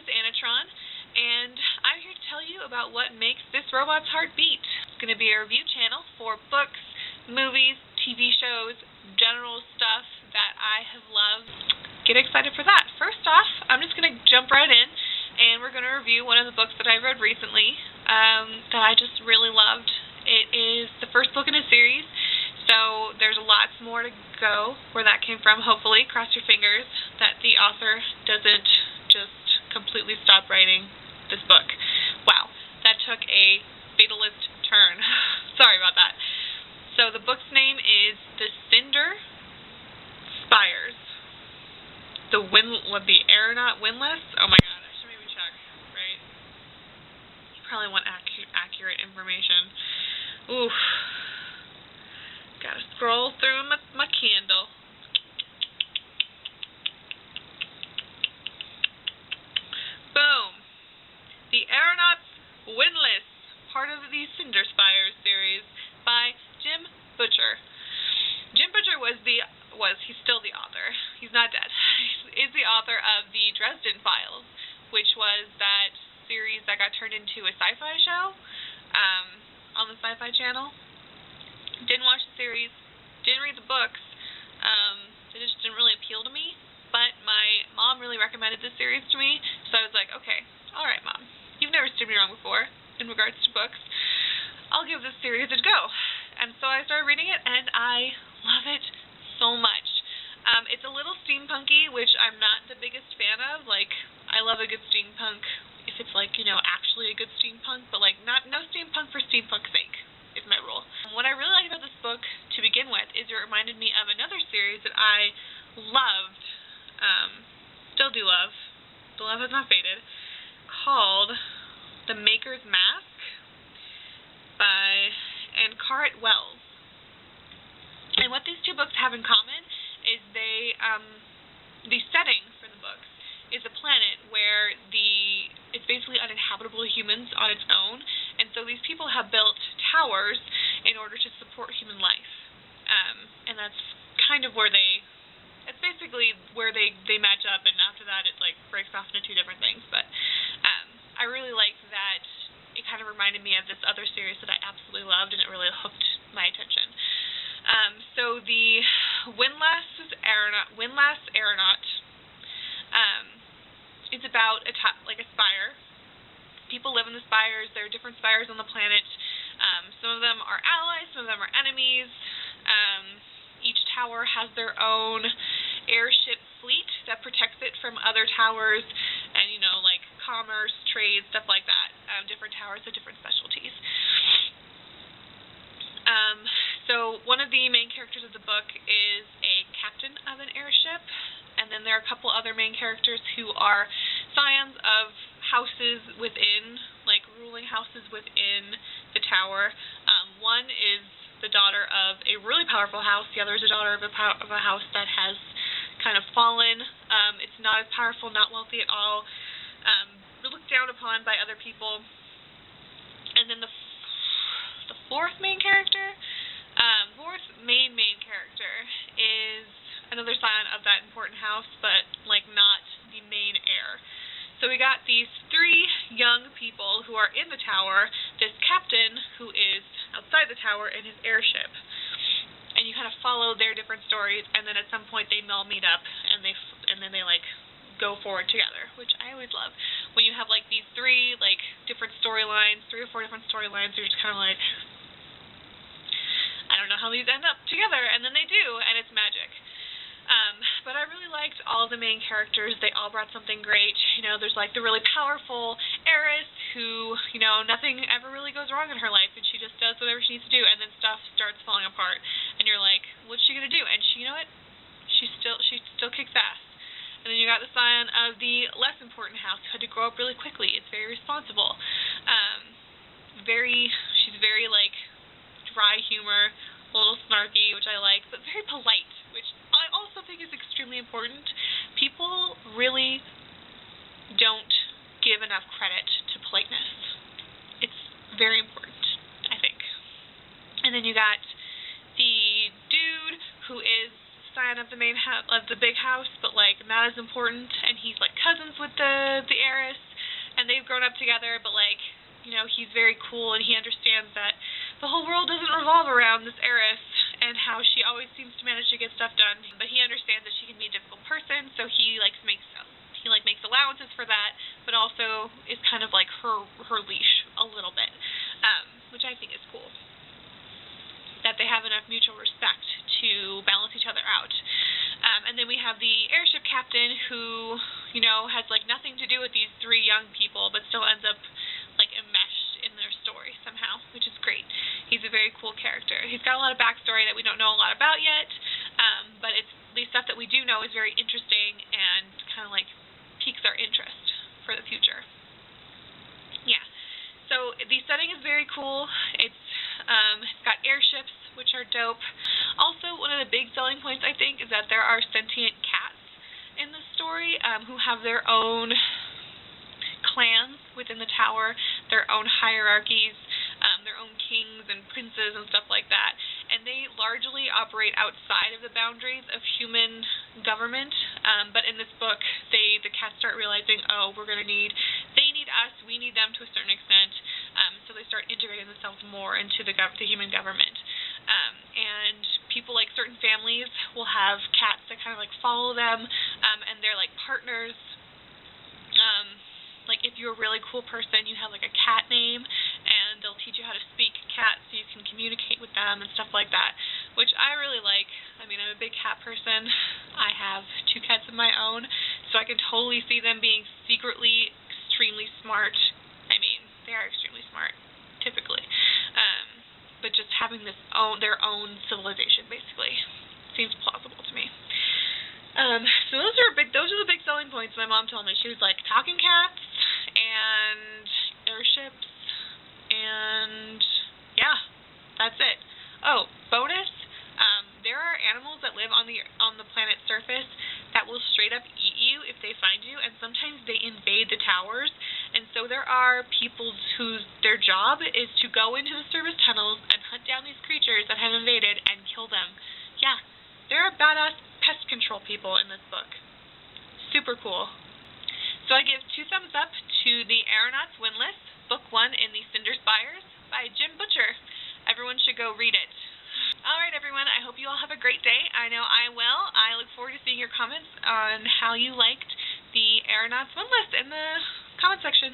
is Anatron, and I'm here to tell you about what makes this robot's heart beat. It's going to be a review channel for books, movies, TV shows, general stuff that I have loved. Get excited for that. First off, I'm just going to jump right in, and we're going to review one of the books that I read recently that I just really loved. It is the first book in a series, so there's lots more to go where that came from. Hopefully, cross your fingers that the author doesn't just completely stop writing this book. Wow, that took a fatalist turn. Sorry about that. So the book's name is The Cinder Spires. The Aeronaut Windlass? Oh my god, I should maybe check, right? You probably want accurate information. Oof. Gotta scroll through my Kindle. Boom. The Aeronaut's Windlass, part of the Cinder Spires series by Jim Butcher. Jim Butcher he's still the author. He's not dead. He is the author of the Dresden Files, which was that series that got turned into a sci-fi show on the Sci-Fi Channel. Didn't watch the series, didn't read the books. It just didn't really appeal to me, but my mom really recommended this series to me, so I was like, okay, alright Mom, you've never stood me wrong before in regards to books. I'll give this series a go. And so I started reading it, and I love it so much. It's a little steampunky, which I'm not the biggest fan of. Like, I love a good steampunk if it's like, actually a good steampunk, but like no steampunk for steampunk's sake is my rule. What I really liked about this book to begin with is it reminded me of another series that I loved, still do love, the love has not faded, called The Maker's Mask by Carrot Wells. And what these two books have in common is the setting for the books is a planet where it's basically uninhabitable to humans on its own, and so these people have built towers in order to support human life. And that's kind of where it's basically where they match up, and after that it like breaks off into two different things. But I really liked that it kind of reminded me of this other series that I absolutely loved, and it really hooked my attention. So the Windlass Aeronaut is about a spire. People live in the spires. There are different spires on the planet. Some of them are allies, some of them are enemies. Each tower has their own airship fleet that protects it from other towers, and like commerce, trade, stuff like that. Different towers have different specialties. So one of the main characters of the book is a captain of an airship, and then there are a couple other main characters who are scions of houses within, like ruling houses within the tower. One is the daughter of a really powerful house, the other is a daughter of a house that has kind of fallen. It's not as powerful, not wealthy at all, looked down upon by other people. And then the fourth main character, main character is another scion of that important house, but like not the main heir. So we got these three young people who are in the tower, this captain who is outside the tower in his airship, and you kind of follow their different stories, and then at some point they all meet up, and then they like go forward together, which I always love. When you have like these three like different storylines, 3 or 4 different storylines, you're just kind of like, I don't know how these end up together, and then they do, and it's magic. But I really liked all of the main characters. They all brought something great. There's like the really powerful heiress who, nothing ever really goes wrong in her life, and she just does whatever she needs to do, and then stuff starts falling apart, and you're like, what's she gonna do? And she still kicks ass. And then you got the scion of the less important house who had to grow up really quickly. It's very responsible. She's very like dry humor, a little snarky, which I like, but very polite, which I also think is extremely important. People really don't give enough credit to politeness. It's very important, I think. And then you got the dude who is clan of the main of the big house, but like not as important, and he's like cousins with the heiress, and they've grown up together, but like, you know, he's very cool and he understands that the whole world doesn't revolve around this heiress and how she always seems to manage to get stuff done, but he understands that she can be a difficult person, so he makes allowances for that, but also is kind of like her leash a little bit, which I think is cool. That they have enough mutual respect to balance each other out. And then we have the airship captain who, you know, has like nothing to do with these three young people, but still ends up like enmeshed in their story somehow, which is great. He's a very cool character. He's got a lot of backstory that we don't know a lot about yet, but it's the stuff that we do know is very interesting and kind of like piques our interest for the future. Yeah. So the setting is very cool. It's got airships, which are dope. Also, one of the big selling points, I think, is that there are sentient cats in the story who have their own clans within the tower, their own hierarchies, their own kings and princes and stuff like that. And they largely operate outside of the boundaries of human government. But in this book, the cats start realizing, oh, they need us, we need them to a certain extent. So they start integrating themselves more into the human government. And people, like certain families, will have cats that kind of like follow them, and they're like partners. Like if you're a really cool person, you have like a cat name, and they'll teach you how to speak cat so you can communicate with them and stuff like that, which I really like. I mean, I'm a big cat person. I have 2 cats of my own, so I can totally see them being secretly extremely smart. I mean, they are extremely smart, typically. But just having their own civilization, basically, seems plausible to me. So those are the big selling points my mom told me. She was like, talking cats and airships, and yeah, that's it. Oh, bonus, there are animals that live on the planet's surface that will straight up eat you if they find you, and sometimes they invade the towers, and so there are people their job is to go into the service tunnels and hunt down these creatures that have invaded and kill them. Yeah, there are badass pest control people in this book. Super cool. So I give 2 thumbs up to the Aeronaut's Windlass, Book 1 in the Cinder Spires by Jim Butcher. Everyone should go read it. Alright everyone, I hope you all have a great day. I know I will. I look forward to seeing your comments on how you liked the Aeronaut's Windlass in the comment section.